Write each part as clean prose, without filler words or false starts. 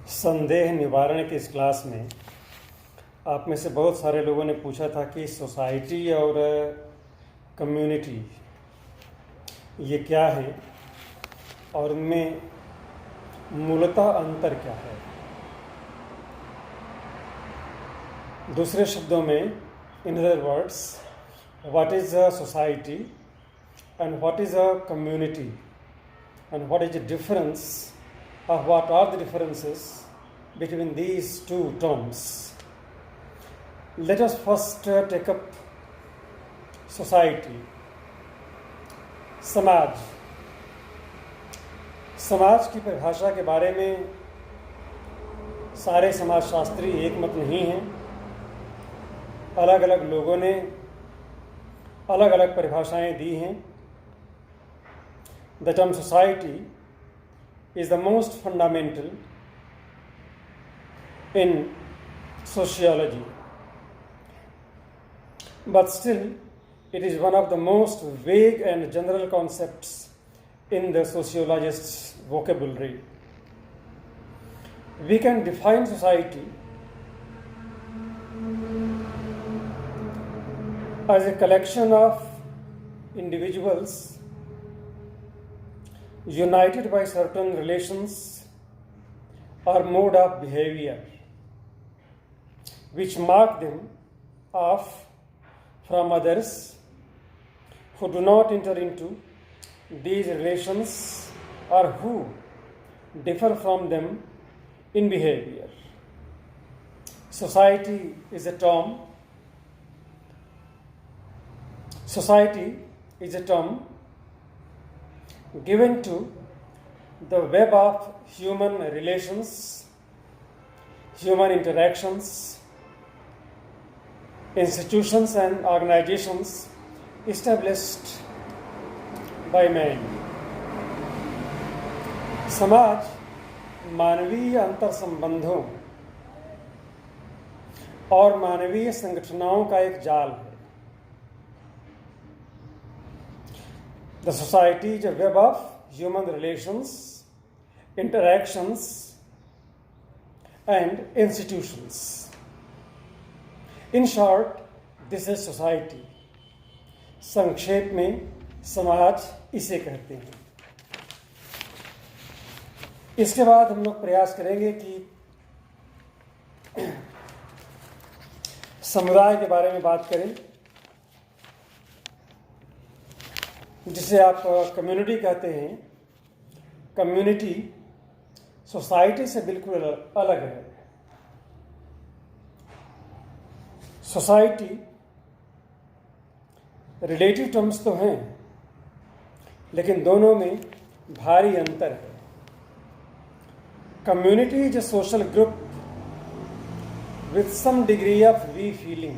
संदेह निवारण की इस क्लास में आप में से बहुत सारे लोगों ने पूछा था कि सोसाइटी और कम्युनिटी ये क्या है और उनमें मूलतः अंतर क्या है। दूसरे शब्दों में, in other words, what is a society and what is a community and what is the difference, or what are the differences between these two terms. Let us first take up society. समाज की परिभाषा के बारे में सारे समाजशास्त्री एक मत नहीं हैं। अलग अलग लोगों ने अलग अलग परिभाषाएं दी हैं। The term society is the most fundamental in sociology, but still it is one of the most vague and general concepts in the sociologist's vocabulary. We can define society as a collection of individuals united by certain relations or mode of behavior which mark them off from others who do not enter into these relations or who differ from them in behavior. Society is a term given to the web of human relations, human interactions, institutions and organizations established by man. समाज मानवीय अंतर संबंधों और मानवीय संगठनों का एक जाल है। The society is a web of human relations, interactions, and institutions. In short, this is society. संक्षेप में समाज इसे कहते हैं। इसके बाद हम लोग प्रयास करेंगे कि समुदाय के बारे में बात करें, जिसे आप कम्युनिटी कहते हैं। कम्युनिटी सोसाइटी से बिल्कुल अलग है। सोसाइटी रिलेटिव टर्म्स तो हैं, लेकिन दोनों में भारी अंतर है। Community is a social group with some degree of we feeling.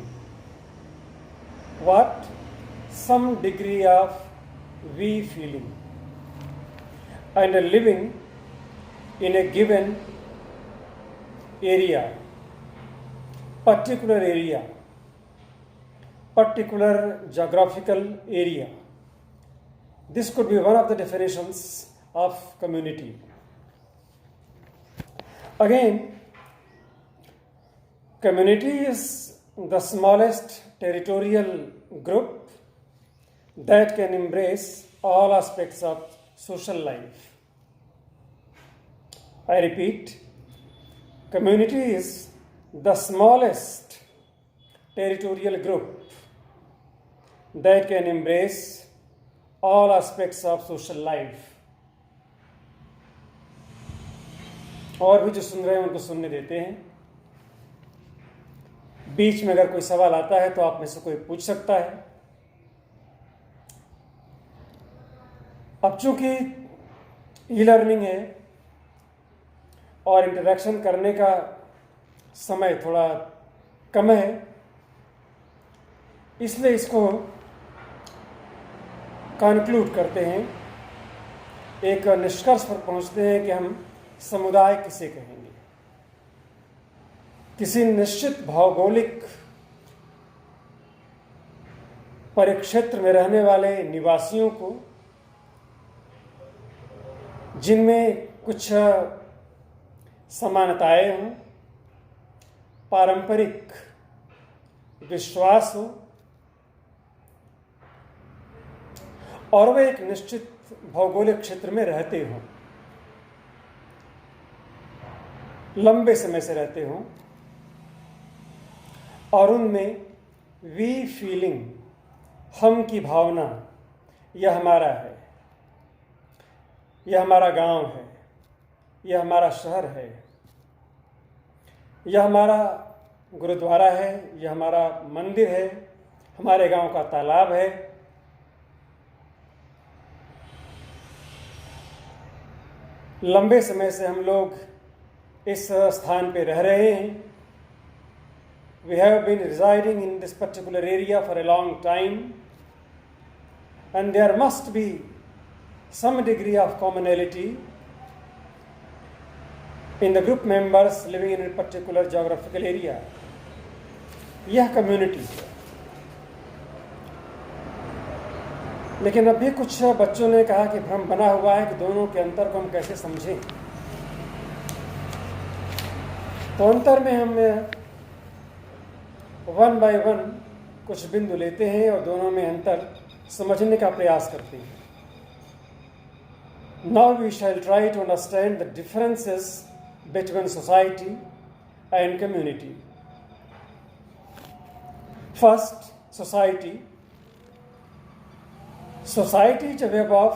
What? Some degree of we feeling. And living in a given area, particular geographical area. This could be one of the definitions of community. Again, community is the smallest territorial group that can embrace all aspects of social life. I repeat, community is the smallest territorial group that can embrace all aspects of social life. और भी जो सुन रहे हैं उनको सुनने देते हैं। बीच में अगर कोई सवाल आता है तो आप में से कोई पूछ सकता है। अब चूंकि ई लर्निंग है और इंटरेक्शन करने का समय थोड़ा कम है, इसलिए इसको कंक्लूड करते हैं, एक निष्कर्ष पर पहुंचते हैं कि हम समुदाय किसे कहेंगे। किसी निश्चित भौगोलिक परिक्षेत्र में रहने वाले निवासियों को, जिनमें कुछ समानताएं हों, पारंपरिक विश्वास हो और वे एक निश्चित भौगोलिक क्षेत्र में रहते हों, लंबे समय से रहते हों और उनमें वी फीलिंग, हम की भावना, यह हमारा है, यह हमारा गांव है, यह हमारा शहर है, यह हमारा गुरुद्वारा है, यह हमारा मंदिर है, हमारे गांव का तालाब है। लंबे समय से हम लोग इस स्थान पे रह रहे हैं। We have been residing in this particular area for a long time, and there must be some degree of commonality in the group members living in a particular geographical area. यह कम्युनिटी है। लेकिन अभी कुछ बच्चों ने कहा कि भ्रम बना हुआ है कि दोनों के अंतर को हम कैसे समझें। तो अंतर में हम वन बाय वन कुछ बिंदु लेते हैं और दोनों में अंतर समझने का प्रयास करते हैं। Now we shall try to understand the differences between society and community. First, society. Society is a web of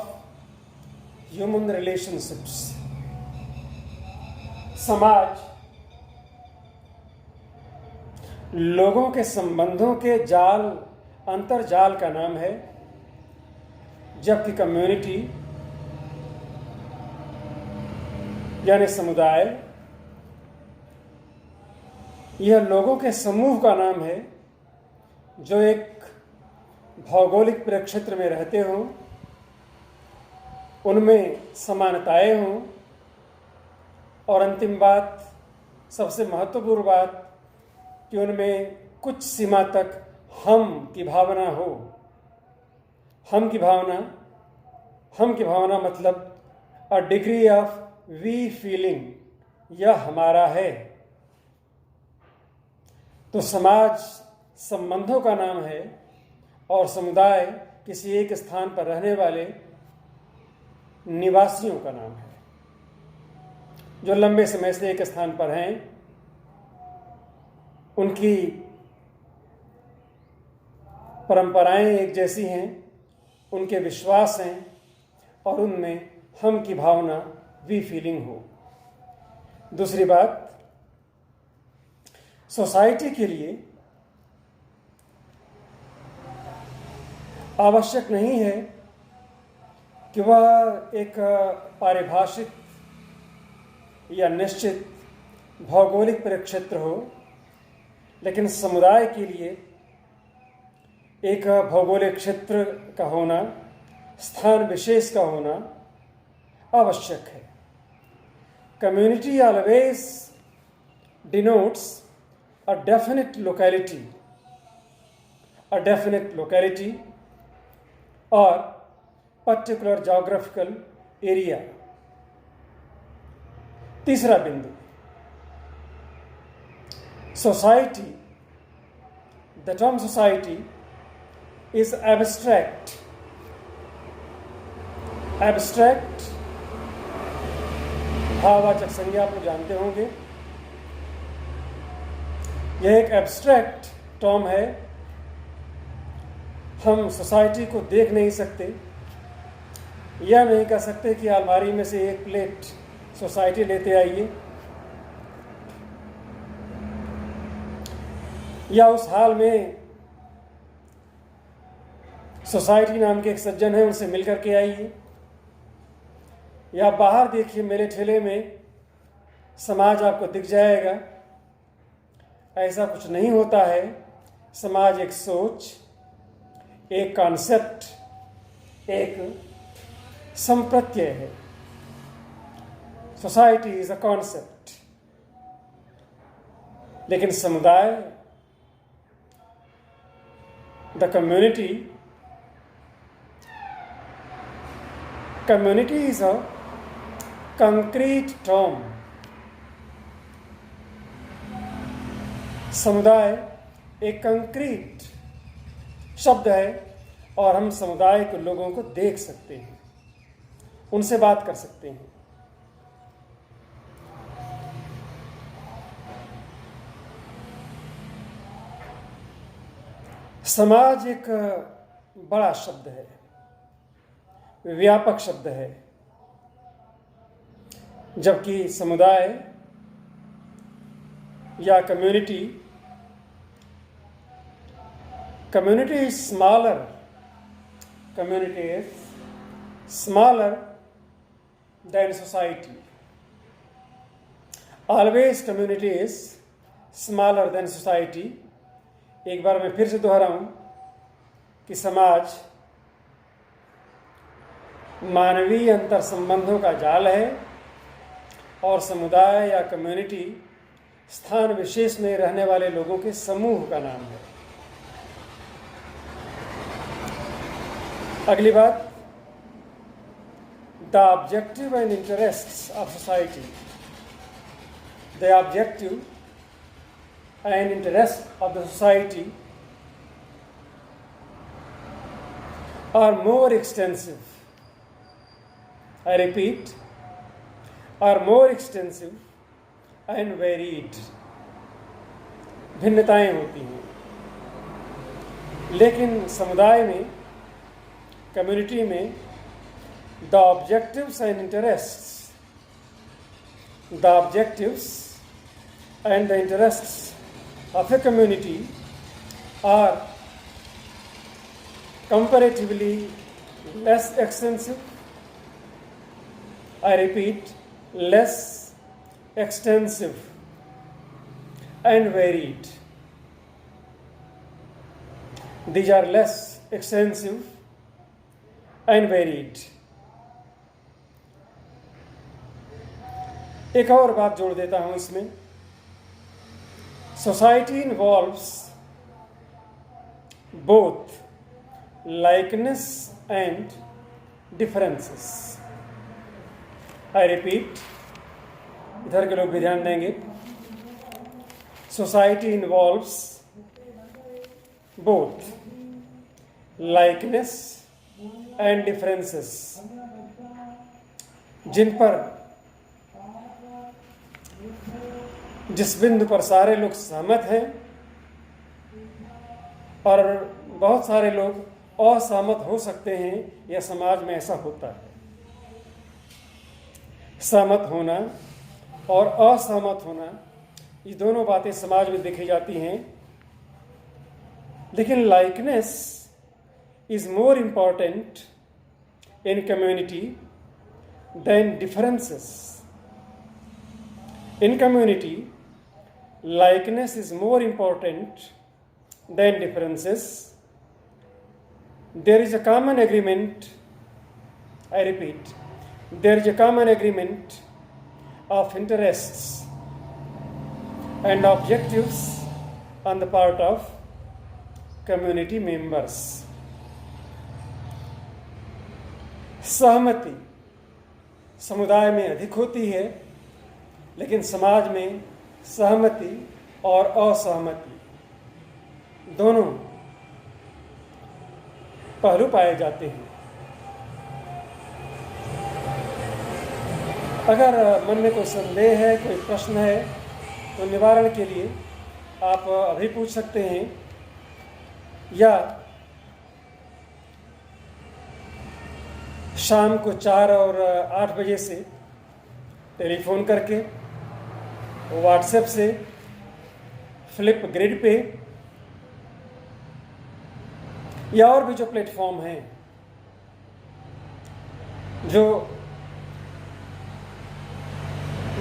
human relationships. समाज लोगों के संबंधों के जाल, अंतरजाल का नाम है, जबकि कम्युनिटी यानी समुदाय यह लोगों के समूह का नाम है जो एक भौगोलिक परिक्षेत्र में रहते हों, उनमें समानताएं हों और अंतिम बात, सबसे महत्वपूर्ण बात, कि उनमें कुछ सीमा तक हम की भावना हो। हम की भावना मतलब a degree of we feeling, यह हमारा है। तो समाज संबंधों का नाम है और समुदाय किसी एक स्थान पर रहने वाले निवासियों का नाम है जो लंबे समय से एक स्थान पर हैं। उनकी परंपराएं एक जैसी हैं, उनके विश्वास हैं और उनमें हम की भावना, वी फीलिंग हो। दूसरी बात, सोसाइटी के लिए आवश्यक नहीं है कि वह एक पारिभाषिक या निश्चित भौगोलिक परिक्षेत्र हो, लेकिन समुदाय के लिए एक भौगोलिक क्षेत्र का होना, स्थान विशेष का होना आवश्यक है। Community always denotes a definite locality और पर्टिकुलर जोग्राफिकल एरिया। तीसरा बिंदु, society. The term society is abstract. Abstract भाववाचक संज्ञा आप लोग जानते होंगे। यह एक एब्स्ट्रैक्ट टर्म है। हम सोसाइटी को देख नहीं सकते, यह नहीं कह सकते कि अलमारी में से एक प्लेट सोसाइटी लेते आइए, या उस हाल में सोसाइटी नाम के एक सज्जन है, उनसे मिल करके आइए, या बाहर देखिए मेरे ठेले में समाज आपको दिख जाएगा। ऐसा कुछ नहीं होता है। समाज एक सोच, एक कॉन्सेप्ट, एक संप्रत्यय है। Society is a concept. लेकिन समुदाय, the community is a concrete term समुदाय एक कंक्रीट शब्द है और हम समुदाय के लोगों को देख सकते हैं, उनसे बात कर सकते हैं। समाज एक बड़ा शब्द है, व्यापक शब्द है, जबकि समुदाय या community is smaller. Community is smaller than society. Always community is smaller than society. एक बार मैं फिर से दोहराऊं कि समाज मानवीय अंतर संबंधों का जाल है और समुदाय या कम्युनिटी स्थान विशेष में रहने वाले लोगों के समूह का नाम है। अगली बात, the objective and interests of society. The objective and interest of the society are more extensive. I repeat, are more extensive and varied. भिन्नताएं होती हैं, लेकिन समुदाय में, कम्युनिटी में, the objectives and interests of a community are comparatively less extensive. I repeat, less extensive and varied. These are less extensive and varied. एक और बात जोड़ देता हूं इसमें। Society involves both likeness and differences. I repeat, इधर के लोग भी ध्यान देंगे। Society involves both likeness and differences, जिस बिंदु पर सारे लोग सहमत हैं और बहुत सारे लोग असहमत हो सकते हैं, यह समाज में ऐसा होता है। सहमत होना और असहमत होना, ये दोनों बातें समाज में देखी जाती हैं, लेकिन likeness is more important in community than differences. In community, likeness is more important than differences. There is a common agreement, I repeat, there is a common agreement of interests and objectives on the part of community members. सहमति समुदाय में अधिक होती है, लेकिन समाज में सहमति और असहमति दोनों पहलू पाए जाते हैं। अगर मन में कोई संदेह है, कोई प्रश्न है, तो निवारण के लिए आप अभी पूछ सकते हैं या शाम को 4 और 8 बजे से टेलीफोन करके, व्हाट्सएप से, फ्लिप ग्रिड पे या और भी जो प्लेटफॉर्म हैं, जो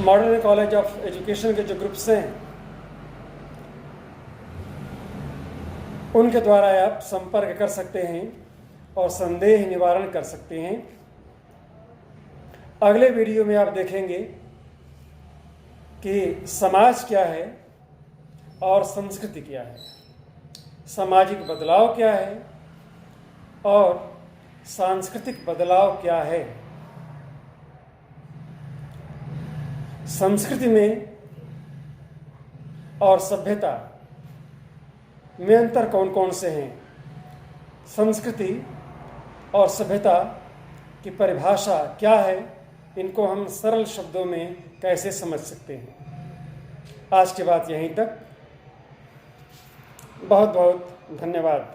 मॉडर्न कॉलेज ऑफ एजुकेशन के जो ग्रुप्स हैं, उनके द्वारा आप संपर्क कर सकते हैं और संदेह निवारण कर सकते हैं। अगले वीडियो में आप देखेंगे कि समाज क्या है और संस्कृति क्या है, सामाजिक बदलाव क्या है और सांस्कृतिक बदलाव क्या है। संस्कृति में और सभ्यता में अंतर कौन कौन से हैं, संस्कृति और सभ्यता की परिभाषा क्या है, इनको हम सरल शब्दों में कैसे समझ सकते हैं। आज की बात यहीं तक। बहुत बहुत धन्यवाद।